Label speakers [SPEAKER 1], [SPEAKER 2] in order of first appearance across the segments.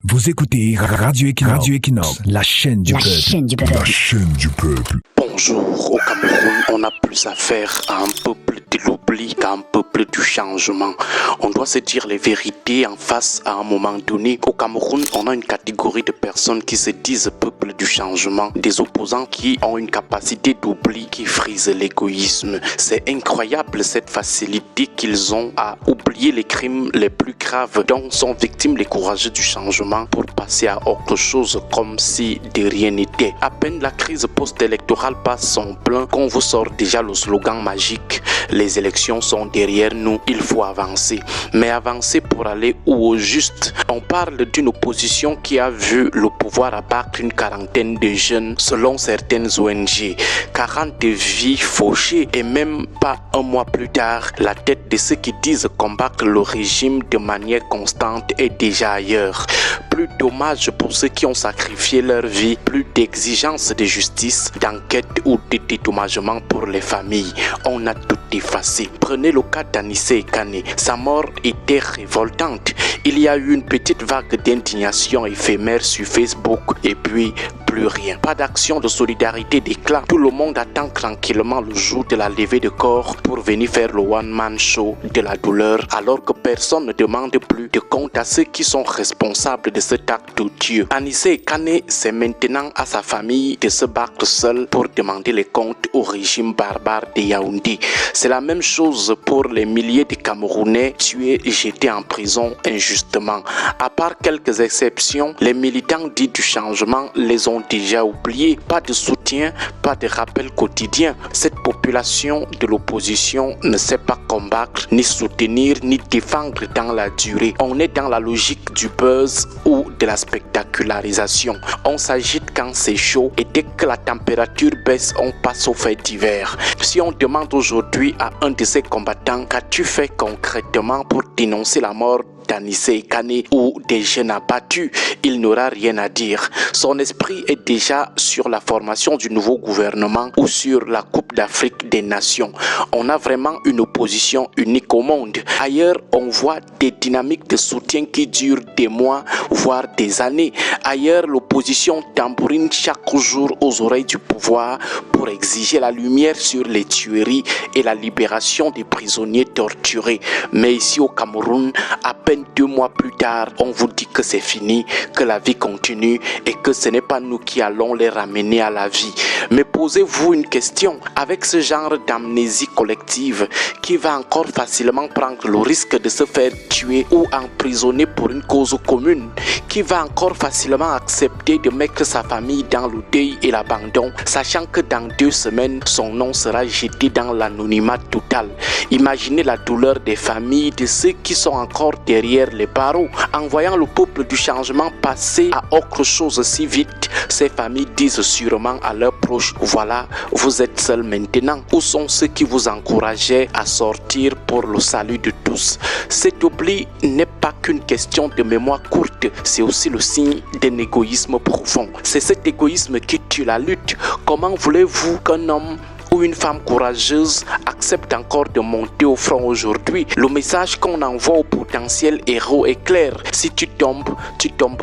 [SPEAKER 1] Vous écoutez Radio Equinox, la chaîne du peuple. La chaîne du peuple.
[SPEAKER 2] Bonjour, au Cameroun, on a plus affaire à un peuple de l'oubli qu'à un peuple du changement. On doit se dire les vérités en face à un moment donné. Au Cameroun, on a une catégorie de personnes qui se disent peuple du changement, des opposants qui ont une capacité d'oubli qui frise l'égoïsme. C'est incroyable cette facilité qu'ils ont à oublier les crimes les plus graves dont sont victimes les courageux du changement pour passer à autre chose comme si de rien n'était. À peine la crise post-électorale passe son plein qu'on vous sort déjà le slogan magique: les élections sont derrière nous, il faut avancer. Mais avancer pour aller où au juste? On parle d'une opposition qui a vu le pouvoir abattre une quarantaine de jeunes selon certaines ONG. 40 vies fauchées et même pas un mois plus tard, la tête de ceux qui disent combattre le régime de manière constante est déjà ailleurs. Plus d'hommages pour ceux qui ont sacrifié leur vie, plus d'exigences de justice, d'enquête ou de dédommagement pour les familles. On a tout effacé. Prenez le cas d'Anissé Kane. Sa mort était révoltante. Il y a eu une petite vague d'indignation éphémère sur Facebook et puis plus rien. Pas d'action de solidarité d'éclat. Tout le monde attend tranquillement le jour de la levée de corps pour venir faire le one-man show de la douleur, alors que personne ne demande plus de compte à ceux qui sont responsables de cet acte odieux. Anissé Kane, c'est maintenant à sa famille de se battre seul pour demander les comptes au régime barbare de Yaoundé. C'est la même chose pour les milliers de Camerounais tués et jetés en prison injustement. À part quelques exceptions, les militants dits du changement les ont déjà oubliés. Pas de soutien, pas de rappel quotidien. Cette population de l'opposition ne sait pas combattre, ni soutenir, ni défendre dans la durée. On est dans la logique du buzz ou de la spectacularisation. On s'agite quand c'est chaud et dès que la température baisse, on passe aux faits divers. Si on demande aujourd'hui à un de ces combattants: qu'as-tu fait concrètement pour dénoncer la mort d'Anissé Kane ou des jeunes abattus, il n'aura rien à dire. Son esprit est déjà sur la formation du nouveau gouvernement ou sur la Coupe d'Afrique des Nations. On a vraiment une opposition unique au monde. Ailleurs, on voit des dynamiques de soutien qui durent des mois, voire des années. Ailleurs, l'opposition tambourine chaque jour aux oreilles du pouvoir pour exiger la lumière sur les tueries et la libération des prisonniers torturés. Mais ici au Cameroun, à peine 2 mois plus tard, on vous dit que c'est fini, que la vie continue et que ce n'est pas nous qui allons les ramener à la vie. Mais posez-vous une question: avec ce genre d'amnésie collective, qui va encore facilement prendre le risque de se faire tuer ou emprisonner pour une cause commune? Qui va encore facilement accepter de mettre sa famille dans le deuil et l'abandon, sachant que dans 2 semaines, son nom sera jeté dans l'anonymat total? Imaginez la douleur des familles de ceux qui sont encore derrière les barreaux. En voyant le peuple du changement passer à autre chose si vite, ces familles disent sûrement à leurs proches: voilà, vous êtes seuls maintenant. Où sont ceux qui vous encourageaient à sortir pour le salut de tous? Cet oubli n'est pas qu'une question de mémoire courte, c'est aussi le signe d'un égoïsme profond. C'est cet égoïsme qui tue la lutte. Comment voulez-vous qu'un homme ou une femme courageuse accepte encore de monter au front aujourd'hui? Le message qu'on envoie au potentiel héros est clair: si tu tombes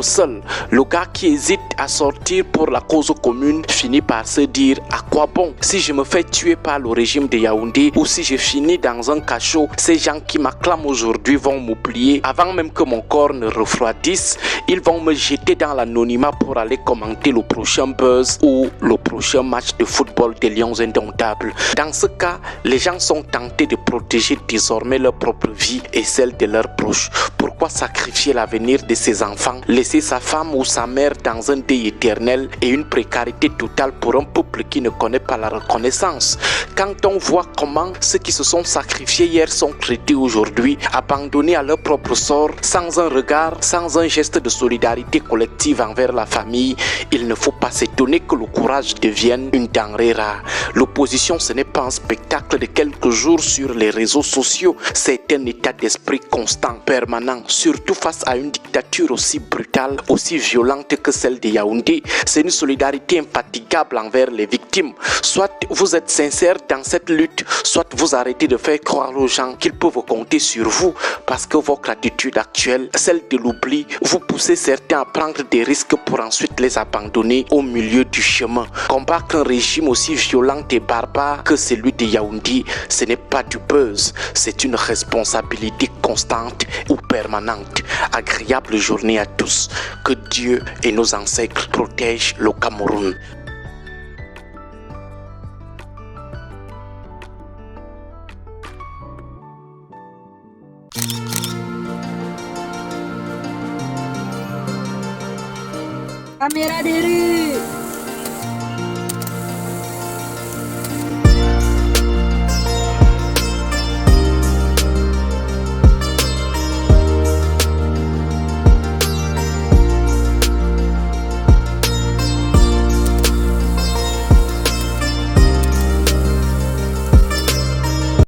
[SPEAKER 2] seul. Le gars qui hésite à sortir pour la cause commune finit par se dire: à quoi bon? Si je me fais tuer par le régime de Yaoundé ou si je finis dans un cachot, ces gens qui m'acclament aujourd'hui vont m'oublier. Avant même que mon corps ne refroidisse, ils vont me jeter dans l'anonymat pour aller commenter le prochain buzz ou le prochain match de football des Lions indomptables. Dans ce cas, les gens sont tentés de protéger désormais leur propre vie et celle de leurs proches. Pourquoi sacrifier l'avenir de ses enfants, laisser sa femme ou sa mère dans un deuil éternel et une précarité totale pour un peuple qui ne connaît pas la reconnaissance? Quand on voit comment ceux qui se sont sacrifiés hier sont traités aujourd'hui, abandonnés à leur propre sort, sans un regard, sans un geste de solidarité collective envers la famille, il ne faut pas s'étonner que le courage deviennent une denrée rare. L'opposition, ce n'est pas un spectacle de quelques jours sur les réseaux sociaux, c'est un état d'esprit constant, permanent, surtout face à une dictature aussi brutale, aussi violente que celle de Yaoundé. C'est une solidarité infatigable envers les victimes. Soit vous êtes sincère dans cette lutte, soit vous arrêtez de faire croire aux gens qu'ils peuvent compter sur vous, parce que votre attitude actuelle, celle de l'oubli, vous poussez certains à prendre des risques pour ensuite les abandonner au milieu du chemin. Combattre un régime aussi violent et barbare que celui de Yaoundé, ce n'est pas du buzz, c'est une responsabilité constante ou permanente. Agréable journée à tous. Que Dieu et nos ancêtres protègent le Cameroun.
[SPEAKER 3] Caméra des rues.